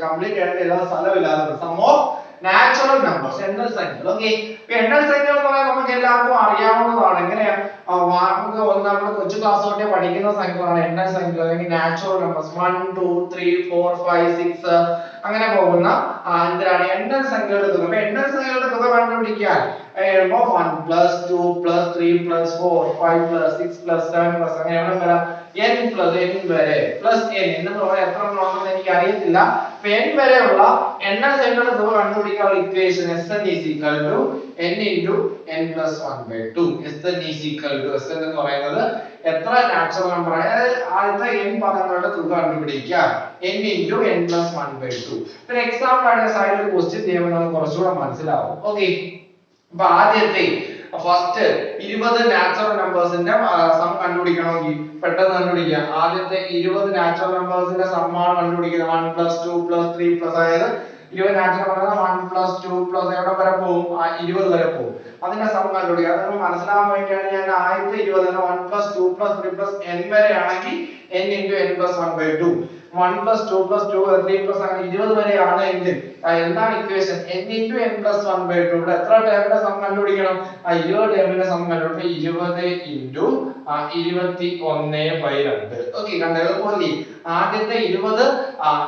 കംപ്ലീറ്റ് ആയിട്ട് എഴുതാൻ സ്ഥലമില്ലാതെ സം ഓഫ് നാച്ചുറൽ നമ്പേഴ്സ്, എണ്ണൽ സംഖ്യകൾ. ഓക്കെ, എണ്ണൽ സംഖ്യകൾ എന്ന് പറയാൻ നമുക്ക് എല്ലാവർക്കും അറിയാവുന്നതാണ്. എങ്ങനെയാ, നമ്മൾ കൊച്ചു ക്ലാസ് തൊട്ടേ പഠിക്കുന്ന സംഖ്യകളാണ് എണ്ണൽ സംഖ്യകൾ അല്ലെങ്കിൽ നാച്ചുറൽ നമ്പേഴ്സ്. 1 2 3 4 5 6 അങ്ങനെ പോകുന്ന എന്തിനാണ് എണ്ണൽ സംഖ്യകളുടെ തുക. അപ്പൊ എണ്ണൽ സംഖ്യകളുടെ തുക കണ്ടുപിടിക്കാൻ 1 plus 2 plus 3 plus 4 5 plus 6 plus 7 plus അങ്ങനെ എവിടെ വരെ n plus n വരെ പ്ലസ് n എന്ന് പറഞ്ഞാൽ എത്ര ഉണ്ടെന്ന് എനിക്ക് അറിയത്തില്ല. അപ്പൊ n വരെയുള്ള എണ്ണൽ സംഖ്യകളുടെ തുക കണ്ടുപിടിക്കാനുള്ള equation Sn is equal to n into n plus 1/2. Sn is equal to, Sn എന്ന് പറയുന്നത് എത്ര നാച്ചുറൽ നമ്പർ ആദ്യത്തെ n പദങ്ങളുടെ തുക കണ്ടുപിടിക്കുക, n into n plus 1/2. പിന്നെ എക്സാമ്പിൾ ആയിട്ട് സൈഡിൽ ക്വസ്റ്റ്യൻ ചെയ്യുമ്പോൾ നമുക്ക് കുറച്ചുകൂടെ മനസ്സിലാവും. ഓക്കെ, അപ്പൊ ആദ്യത്തെ ഫസ്റ്റ് 20 നാച്ചുറൽ നമ്പേഴ്സിന്റെ സം കണ്ടുപിടിക്കണമെങ്കിൽ പെട്ടെന്ന് കണ്ടുപിടിക്കാം. ആദ്യത്തെ 20 നാച്ചുറൽ നമ്പേഴ്സിന്റെ സം ആണ് കണ്ടുപിടിക്കുന്നത്. 1 plus 2 plus 3 plus അതായത് 20 നാച്ചുറൽ നമ്പർ 1 plus 2 plus എവിടെ വരെ പോകും, 20 വരെ പോകും. അതിന്റെ സം കണ്ടുപിടിക്കുക. അത് നമുക്ക് മനസ്സിലാവാൻ വേണ്ടിയാണ് ഞാൻ ആദ്യത്തെ 20 1 plus 2 plus 3 plus n വരെ ആണെങ്കിൽ n into n plus 1/2. 1 plus 2 plus 2 3 plus അങ്ങനെ 20 വരെയാണ് എങ്കിൽ എന്താണ് equation, n into n plus 1/2. ഇവിടെ എത്ര ടേമിന്റെ സം കണ്ടുപിടിക്കണം, 20 ടേമിന്റെ സം കണ്ടുപിടിക്കണം. 20 into 21/2. ഓക്കെ, കണ്ടത് പോലെ ആദ്യത്തെ 20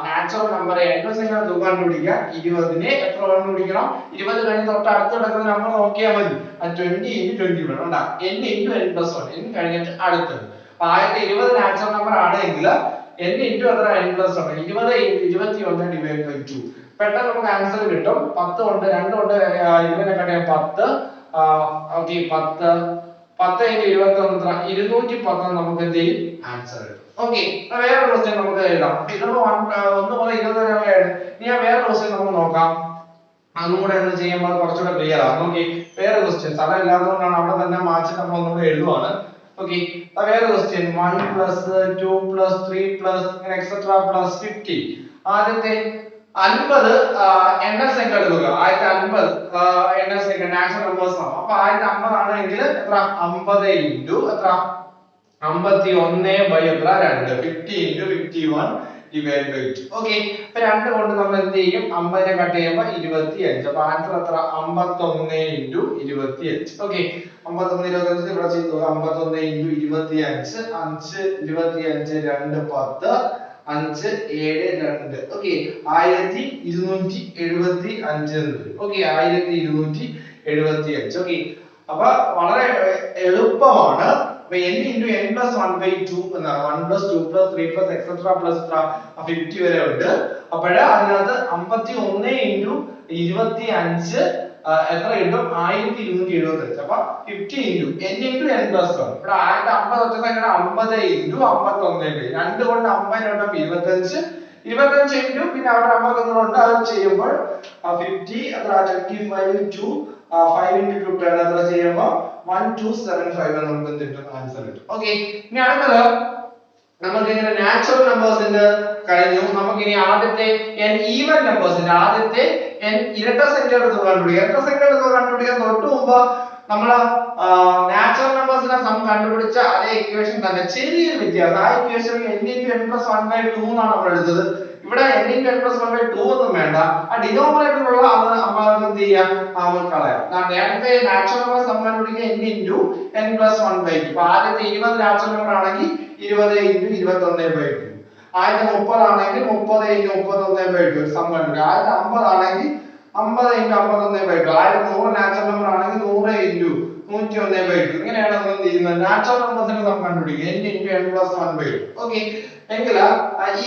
നാച്ചുറൽ നമ്പർ എണ്ണൽ സംഖ്യയുടെ തുക കണ്ടുപിടിക്കുക. 20നെ എത്ര കണ്ടുപിടിക്കണം, 20 കഴിഞ്ഞ് തൊട്ട് അടുത്ത് കിടക്കുന്ന നമ്പർ നോക്കിയാൽ മതി. 20 into 21 ഉണ്ടാ n into n plus 1, n കഴിഞ്ഞിട്ട് അടുത്തത്. അപ്പൊ ആദ്യത്തെ 20 നാച്ചുറൽ നമ്പർ ആണെങ്കിൽ n into എത്ര n plus 1, 20 into 21 divided by 2. പെട്ടെന്ന് നമുക്ക് ആൻസർ കിട്ടും. 10 കൊണ്ട് 2 കൊണ്ട് 20നെ കട്ടിയ 10. ഓക്കെ, 10 into 21 210 നമുക്ക് എന്ത് ചെയ്യും, ആൻസർ കിട്ടും. ഓക്കെ, വേറെ ക്വസ്റ്റ്യൻ നമുക്ക് എഴുതാം. ഇതിപ്പോ 1 മുതൽ 20 വരെ ഇനി വേറെ ക്വസ്റ്റ്യൻ നമുക്ക് നോക്കാം. അതും കൂടെ ഒന്ന് ചെയ്യുമ്പോൾ കുറച്ചുകൂടെ ക്ലിയർ ആവും. ഓക്കെ, വേറെ ക്വസ്റ്റ്യൻ സ്ഥലം ഇല്ലാത്തതുകൊണ്ടാണ് അവിടെ തന്നെ മാറ്റി നമ്മൾ ഒന്നുകൂടെ എഴുതുവാണ്. ഓക്കെ, വേറെ question 1 plus 2 plus 3 plus etc plus 50. ആദ്യത്തെ 50 എണ്ണൽ സംഖ്യകളുടെ തുക. ആദ്യത്തെ 50 എണ്ണൽ സംഖ്യ നാച്ചുറൽ നമ്പേഴ്സ് ആണ്. അപ്പൊ ആദ്യത്തെ 50 ആണെങ്കിൽ എത്ര, 50 into എത്ര 51 എത്ര 2, 50 into 51 divided by 2. ഓക്കെ, അപ്പൊ 2 കൊണ്ട് നമ്മൾ എന്ത് ചെയ്യും, 50നെ കട്ട് ചെയ്യുമ്പോൾ 25. അപ്പൊ ആൻസർ എത്ര, 51 into 25. ഓക്കെ, 51 25 ഇവിടെ ചെയ്തു. 51 into 25 5 25 2 10 5 7 2. ഓക്കെ, 1275. ഓക്കെ, 1275. ഓക്കെ, അപ്പൊ വളരെ എളുപ്പമാണ്. അപ്പൊ n into n plus 1 by 2 എന്നാണ് 1 plus 2 plus 3 plus etc plus 50 വരെ ഉണ്ട്. അപ്പോൾ അതിനകത്ത് 51 into 25 എത്ര കിട്ടും 1275. അപ്പൊ 50 into n into n plus 1. ഇവിടെ 50 ഒറ്റ സംഖ്യ 50 into 51 2 കൊണ്ട് 50 കൊണ്ട് 25 25 into പിന്നെ അവിടെ 51 ഉണ്ട് അത് ചെയ്യുമ്പോൾ 50 അത്ര 25 into 5 into 2 10 അത്ര ചെയ്യുമ്പോൾ 1275 എന്ന് നമുക്ക് കിട്ടും ആൻസർ കിട്ടും. ഓക്കേ ഇനി അടുത്തത് നമുക്ക് ഇങ്ങനെ നാച്ചുറൽ നമ്പേഴ്സിന്റെ കഴിഞ്ഞു. നമുക്ക് ഇനി ആദ്യത്തെ n ഈവൻ നമ്പേഴ്സിന്റെ ആദ്യത്തെ n ഇരട്ട സംഖ്യയുടെ തുക കണ്ടുപിടിക്കാം. ഇരട്ട സംഖ്യയുടെ തുക കണ്ടുപിടിക്കാൻ തൊട്ട് മുമ്പ് നമ്മൾ നാച്ചുറൽ നമ്പേഴ്സിന്റെ സം കണ്ടുപിടിച്ച അതേ ഇക്വേഷൻ തന്നെ ചെറിയൊരു വ്യത്യാസം. ആ equation n into n plus 1 by 2 എന്നാണ് നമ്മൾ എടുത്തത്. ഇവിടെ n into n plus 1 by 2 ഒന്നും വേണ്ട. ആ ഡിനോമിനേറ്ററിലുള്ള അത് നമ്മൾ എന്ത് ചെയ്യാം കളയാം. നേരത്തെ നാച്ചുറൽ നമ്പർ സം കണ്ടുപിടിക്കുക n into n plus 1 by 2. അപ്പോൾ ആദ്യത്തെ 20 നാച്ചുറൽ നമ്പർ ആണെങ്കിൽ 20 into 21 by 2. ആദ്യത്തെ 30 ആണെങ്കിൽ 30 into 31 by 2 സം കണ്ടുപിടിക്കുക. ആദ്യത്തെ 50 ആണെങ്കിൽ 50 into 51 by 2. ആദ്യത്തെ 100 നാച്ചുറൽ നമ്പർ ആണെങ്കിൽ 100 into 101 by 2. ഇങ്ങനെയാണ് നമ്മൾ ചെയ്യുന്നത്. നാച്ചുറൽ നമ്പേഴ്സിന്റെ സം കണ്ടുപിടിക്കുക n into n plus 1 by 2. Okay എങ്കിൽ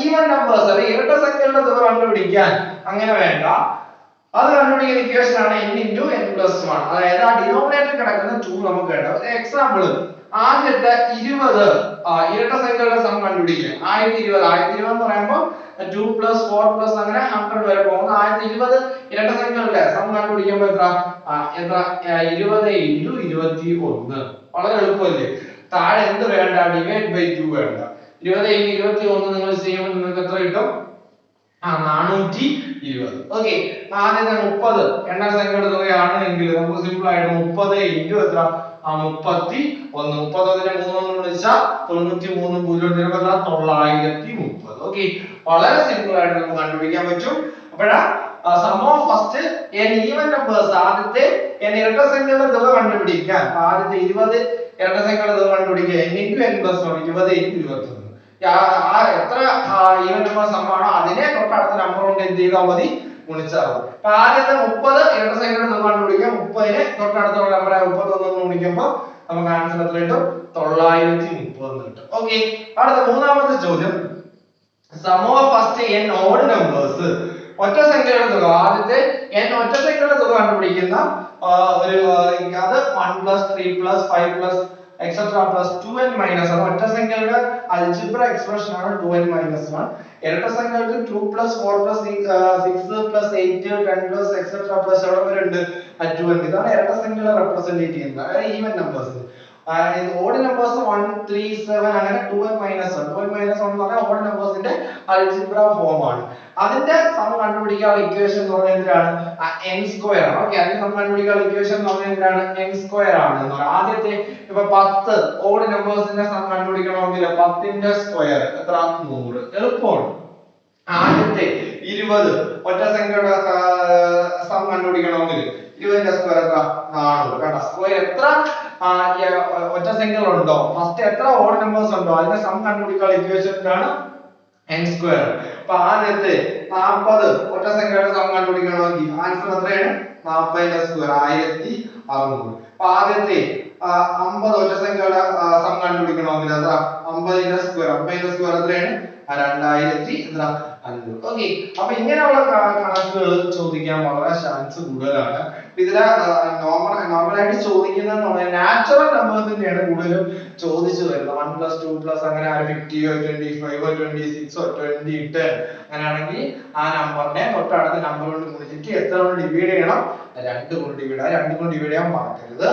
ഈവൻ നമ്പേഴ്സ് അല്ലെ ഇരട്ട സംഖ്യകളുടെ തുക കണ്ടുപിടിക്കാൻ അങ്ങനെ വേണ്ട. അത് കണ്ടുപിടിക്കുന്ന ഇക്വേഷൻ ആണ് n into n plus 1. അതായത് ആ ഡിനോമിനേറ്ററിൽ കിടക്കുന്ന 2 നമുക്ക് വേണ്ട. ഒരു എക്സാമ്പിൾ ആദ്യത്തെ 20 ഇരട്ട സംഖ്യകളുടെ സം കണ്ടുപിടിക്കുക. 1020 എന്ന് പറയുമ്പോൾ 2 plus 4 plus അങ്ങനെ 100 വരെ പോകുന്നു. 1020 ഇരട്ട സംഖ്യകളുടെ സം കണ്ടുപിടിക്കുമ്പോൾ എത്ര 20 into 21. വളരെ എളുപ്പമല്ലേ. താഴെ എന്ത് വേണ്ട ഡിവൈഡ് ബൈ 2 വേണ്ട. 20 into 21 നിങ്ങൾ ചെയ്യുമ്പോൾ നിങ്ങൾക്ക് എത്ര കിട്ടും 420. ഓക്കേ ആദ്യത്തെ 30 എണ്ണ സംഖ്യയുടെ തുകയാണ് എങ്കിൽ നമുക്ക് സിമ്പിൾ ആയിട്ട് 30 into എത്ര 31. 31നെ 3 കൊണ്ട് വിളിച്ചാൽ 93 0 930. ഓക്കേ വളരെ സിമ്പിൾ ആയിട്ട് നമുക്ക് കണ്ടുപിടിക്കാൻ പറ്റും. അപ്പോഴാ sum of first n even numbers ആദ്യത്തെ n ഇരട്ട സംഖ്യകളുടെ തുക കണ്ടുപിടിക്കാൻ ആദ്യത്തെ 20 ഇരട്ട സംഖ്യകളുടെ തുക കണ്ടുപിടിക്കുക n into n plus 1 20 into 21. എത്ര ഈവൻ നമ്പർ സം ആണോ അതിനെ തൊട്ടടുത്ത നമ്പർ കൊണ്ട് എന്ത് ചെയ്താൽ മതി ഗുണിച്ചാൽ മതി. അപ്പൊ ആദ്യത്തെ 30 ഇരട്ട സംഖ്യയുടെ തുക കണ്ടുപിടിക്കുക. 30നെ തൊട്ടടുത്തുള്ള നമ്പറായ 31 ഗുണിക്കുമ്പോൾ നമുക്ക് ആൻസർ എത്ര കിട്ടും 930 കിട്ടും. ഓക്കേ അടുത്ത മൂന്നാമത്തെ ചോദ്യം sum of first n odd numbers ഒറ്റ സംഖ്യയുടെ തുക ആദ്യത്തെ n ഒറ്റ സംഖ്യയുടെ തുക കണ്ടുപിടിക്കുന്ന ഒരു അത് 1 plus 3 plus 5 plus etc plus 2n minus 1 ഒറ്റ സംഖ്യകളുടെ അൽജിബ്ര എക്സ്പ്രഷൻ ആണ് 2n minus 1. ഇരട്ട സംഖ്യകൾക്ക് 2 plus 4 plus 6 plus 8 10 plus etc plus എവിടെ വരെ ഉണ്ട് 2n. ഇതാണ് ഇരട്ട സംഖ്യകളെ റെപ്രസെന്റ് ചെയ്യുന്നത്. അതായത് ഈവൻ നമ്പേഴ്സ്. ഓഡ് നമ്പേഴ്സ് 1 3 7 അങ്ങനെ 2n minus 1 2n minus 1 എന്ന് പറഞ്ഞാൽ ഓഡ് നമ്പേഴ്സിന്റെ അൽജിബ്ര ഫോം ആണ്. അതിന്റെ സം കണ്ടുപിടിക്കാനുള്ള ഇക്വേഷൻ എന്ന് പറയുന്നത് എന്താണ് n സ്ക്വയർ ആണ്. ഓക്കേ അതിന്റെ സം കണ്ടുപിടിക്കാനുള്ള ഇക്വേഷൻ എന്ന് പറയുന്നത് എന്താണ് n സ്ക്വയർ ആണ്. ആദ്യത്തെ ഇപ്പോ 10 ഓഡ് നമ്പേഴ്സിന്റെ സം കണ്ടുപിടിക്കണമെങ്കിൽ 10 ന്റെ സ്ക്വയർ എത്ര 100. എളുപ്പമാണ്. ആദ്യത്തെ 20 ഒറ്റ സംഖ്യയുടെ സം കണ്ടുപിടിക്കണമെങ്കിൽ 20 ന്റെ സ്ക്വയർ എത്ര 400. കണ്ടോ സ്ക്വയർ എത്ര ഒറ്റ സംഖ്യകളുണ്ടോ ഫസ്റ്റ് എത്ര ഓഡ് നമ്പേഴ്സ് ഉണ്ടോ അതിന്റെ സം കണ്ടുപിടിക്കാനുള്ള ഇക്വേഷൻ ആണ് n സ്ക്വയർ. അപ്പൊ ആദ്യത്തെ 40 ഒറ്റ സംഖ്യയുടെ സം കണ്ടുപിടിക്കണമെങ്കിൽ ആൻസർ എത്രയാണ് 40 ന്റെ സ്ക്വയർ 1600. അപ്പൊ ആദ്യത്തെ 50 ഒറ്റ സംഖ്യയുടെ സം കണ്ടുപിടിക്കണമെങ്കിൽ എത്ര 50 ന്റെ സ്ക്വയർ 50 ന്റെ സ്ക്വയർ എത്രയാണ് 2500. ഓക്കേ അപ്പൊ ഇങ്ങനെയുള്ള കണക്കുകൾ ചോദിക്കാൻ വളരെ ചാൻസ് കൂടുതലാണ്. ഇതിലെ നോർമലായിട്ട് ചോദിക്കുന്നത് നാച്ചുറൽ നമ്പേഴ്സിന്റെയാണ് കൂടുതലും ചോദിച്ചു വരുന്നത്. 1 plus 2 plus അങ്ങനെ 50 25 26 20 10 അങ്ങനെയാണെങ്കിൽ ആ നമ്പറിനെ തൊട്ടടുത്ത നമ്പർ കൊണ്ട് ഗുണിച്ചിട്ട് എത്ര കൊണ്ട് ഡിവൈഡ് ചെയ്യണം 2 കൊണ്ട് ഡിവൈഡ് 2 കൊണ്ട് ഡിവൈഡ് ചെയ്യാൻ മറക്കരുത്.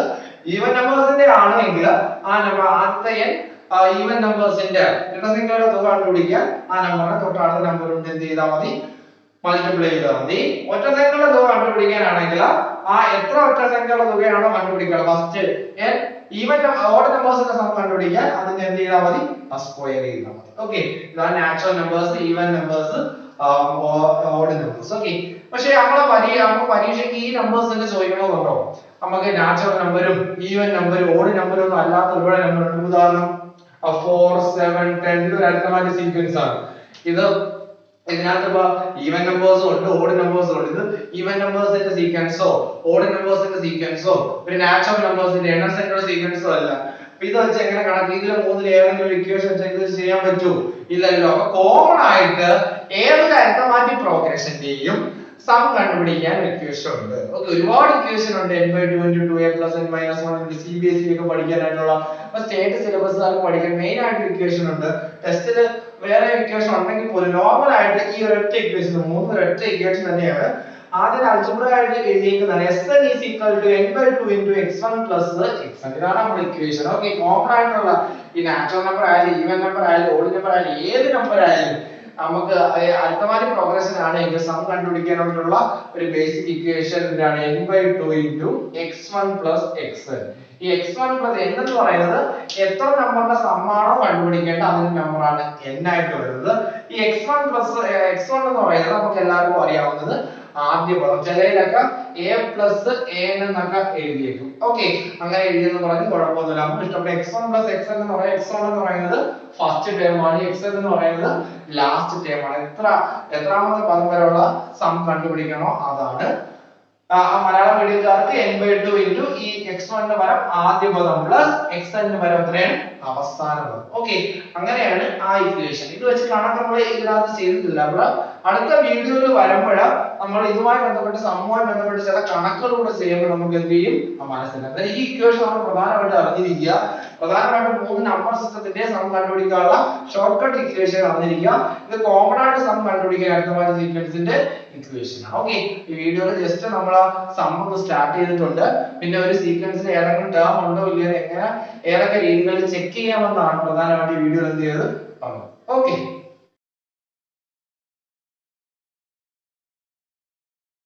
ഈവൻ നമ്പേഴ്സിന്റെ ആണെങ്കിൽ ആ നമ്പർ ആദ്യത്തെ ഈവൻ നമ്പേഴ്സിന്റെ ഇരട്ടസംഖ്യയുടെ തുക കണ്ടുപിടിക്കാൻ ആ നമ്പറിനെ തൊട്ടടുത്ത നമ്പർ കൊണ്ട് എന്ത് ചെയ്താൽ മതി മൾട്ടിപ്ലൈ ചെയ്താൽ മതി. ഒറ്റ സംഖ്യയുടെ തുക കണ്ടുപിടിക്കാനാണെങ്കിൽ ആ എത്ര ഒറ്റ സംഖ്യയുടെ തുകയാണോ കണ്ടുപിടിക്കണം ഫസ്റ്റ് ഈവൻ ഓഡ് നമ്പേഴ്സിന്റെ സം കണ്ടുപിടിക്കാൻ അതിനെ എന്ത് ചെയ്താൽ മതി സ്ക്വയർ ചെയ്താൽ മതി. ഓക്കേ ഇതാണ് natural numbers even numbers odd numbers. Okay പക്ഷേ നമുക്ക് പരീക്ഷയ്ക്ക് ഈ നമ്പേഴ്സ് തന്നെ ചോദിക്കണമെന്നുണ്ടോ? നമുക്ക് നാച്ചുറൽ നമ്പറും ഈവൻ നമ്പറും ഓഡ് നമ്പറും ഒന്നും അല്ലാത്ത ഒരുപാട് നമ്പർ ഉണ്ട്. ഉദാഹരണം 4 7 10 ഒരു അരിത്തമാറ്റിക് സീക്വൻസ് ആണ് ഇത്. ഇതിനകത്ത് ഇപ്പൊ ഈവൻ നമ്പേഴ്സും ഉണ്ട് ഓഡ് നമ്പേഴ്സും ഉണ്ട്. ഇത് ഈവൻ നമ്പേഴ്സിന്റെ സീക്വൻസോ ഓഡ് നമ്പേഴ്സിന്റെ സീക്വൻസോ ഒരു നാച്ചുറൽ നമ്പേഴ്സിന്റെ എണ്ണസംഖ്യയുടെ സീക്വൻസോ അല്ല. ഇത് വെച്ച് എങ്ങനെ കണക്ക് ഇതിലെ മൂന്നിൽ ഏതെങ്കിലും ഒരു ഇക്വേഷൻ വെച്ച് ഇത് ചെയ്യാൻ പറ്റൂ? ഇല്ലല്ലോ. അപ്പൊ കോമൺ ആയിട്ട് ഏതൊരു അരിത്തമാറ്റിക് പ്രോഗ്രഷന്റെയും സം കണ്ടുപിടിക്കാൻ ഇക്വേഷൻ ഉണ്ട്. ഓക്കേ, ഒരുപാട് ഇക്വേഷൻ ഉണ്ട്. n/2 * 2a + n - 1 CBSE ഒക്കെ പഠിക്കാനായിട്ടുള്ള സ്റ്റേറ്റ് സിലബസുകാർക്ക് പഠിക്കാൻ മെയിൻ ആയിട്ട് ഇക്വേഷൻ ഉണ്ട്. ടെസ്റ്റിൽ വേറെ ഇക്വേഷൻ ഉണ്ടെങ്കിൽ പോലും നോർമൽ ആയിട്ട് ഈ ഒരൊറ്റ ഇക്വേഷൻ മൂന്ന് ഒരൊറ്റ ഇക്വേഷൻ തന്നെയാണ്. ആദ്യം അൽജിബ്ര ആയിട്ട് എഴുതിയിരിക്കുന്നതാണ് Sn n/2 * x1 + xn. ഇതാണ് നമ്മുടെ ഇക്വേഷൻ. ഓക്കേ, കോമൺ ആയിട്ടുള്ള ഈ നാച്ചുറൽ നമ്പർ ആയാലും ഈവൻ നമ്പർ ആയാലും ഓഡ് നമ്പർ ആയാലും ഏത് നമ്പർ ആയാലും നമുക്ക് അരിത്തമാറ്റിക് പ്രോഗ്രഷൻ ആണെങ്കിൽ സം കണ്ടുപിടിക്കാനുള്ള ഒരു ബേസിക് ഇക്വേഷൻ എന്താണ്? n/2 * x1 + xn. ഈ x1 + n എന്ന് പറയുന്നത് എത്ര നമ്പറിന്റെ സം ആണോ കണ്ടുപിടിക്കേണ്ട അതിന്റെ നമ്പറാണ് n ആയിട്ട് വരുന്നത്. ഈ x1 എന്ന് പറയുന്നത് നമുക്ക് എല്ലാവർക്കും അറിയാവുന്നത് ആദ്യ പദം. ചിലയിലൊക്കെ a + an എന്നൊക്കെ എഴുതിയേക്കും. ഓക്കേ, അങ്ങനെ എഴുതിയെന്ന് പറഞ്ഞ് കുഴപ്പമൊന്നുമില്ല. നമുക്ക് ഇഷ്ടപ്പെട്ട x1 + xn എന്ന് പറയുന്നത് x1 എന്ന് പറയുന്നത് ഫസ്റ്റ് ടേം ആണ്, xn എന്ന് പറയുന്നത് ലാസ്റ്റ് ടേം ആണ്. എത്രാമത്തെ പദം വരെയുള്ള സം കണ്ടുപിടിക്കണോ അതാണ്. മലയാളം മീഡിയക്കാർക്ക് n/2 ഈ x1 ന്റെ പരം ആദ്യ പദം പ്ലസ് xn ന്റെ പരം എത്രയാണ്? അവസാന പദം. ഓക്കേ, അങ്ങനെയാണ് ആ ഇക്വേഷൻ. ഇത് വെച്ച് കണക്ക് നമ്മൾ ഇതിനകത്ത് ചെയ്തിട്ടില്ല. അപ്പോൾ അടുത്ത വീഡിയോയിൽ വരുമ്പോൾ നമ്മൾ ഇതുമായി ബന്ധപ്പെട്ട് സമ്മുമായി ബന്ധപ്പെട്ട് ചില കണക്കുകൾ കൂടെ ചെയ്യുമ്പോൾ നമുക്ക് എന്ത് ചെയ്യും മനസ്സിലാക്കാം. ഈ ഇക്വേഷൻ നമ്മൾ പ്രധാനമായിട്ട് അറിഞ്ഞിരിക്കുക. പ്രധാനമായിട്ടും 3 നമ്പർ സിസ്റ്റത്തിന്റെ സം കണ്ടുപിടിക്കാനുള്ള ഷോർട്ട് കട്ട് ഇക്വേഷൻ അറിഞ്ഞിരിക്കുക. ഇത് കോമൺ ആയിട്ട് സം കണ്ടുപിടിക്കാൻ അരിത്തമാറ്റിക് സീക്വൻസിന്റെ ഇക്വേഷൻ ആണ്. ഓക്കേ, ഈ വീഡിയോയിൽ ജസ്റ്റ് നമ്മൾ സം ഒന്ന് സ്റ്റാർട്ട് ചെയ്തിട്ടുണ്ട്. പിന്നെ ഒരു സീക്വൻസിൽ ഏതെങ്കിലും ടേം ഉണ്ടോ ഇല്ലയോ എങ്ങനെ ഏതൊക്കെ രീതികളിൽ ചെക്ക് ചെയ്യാമെന്നാണ് പ്രധാനമായിട്ട് ഈ വീഡിയോയിൽ എന്ത് ചെയ്തത് പറഞ്ഞത്. ഓക്കേ.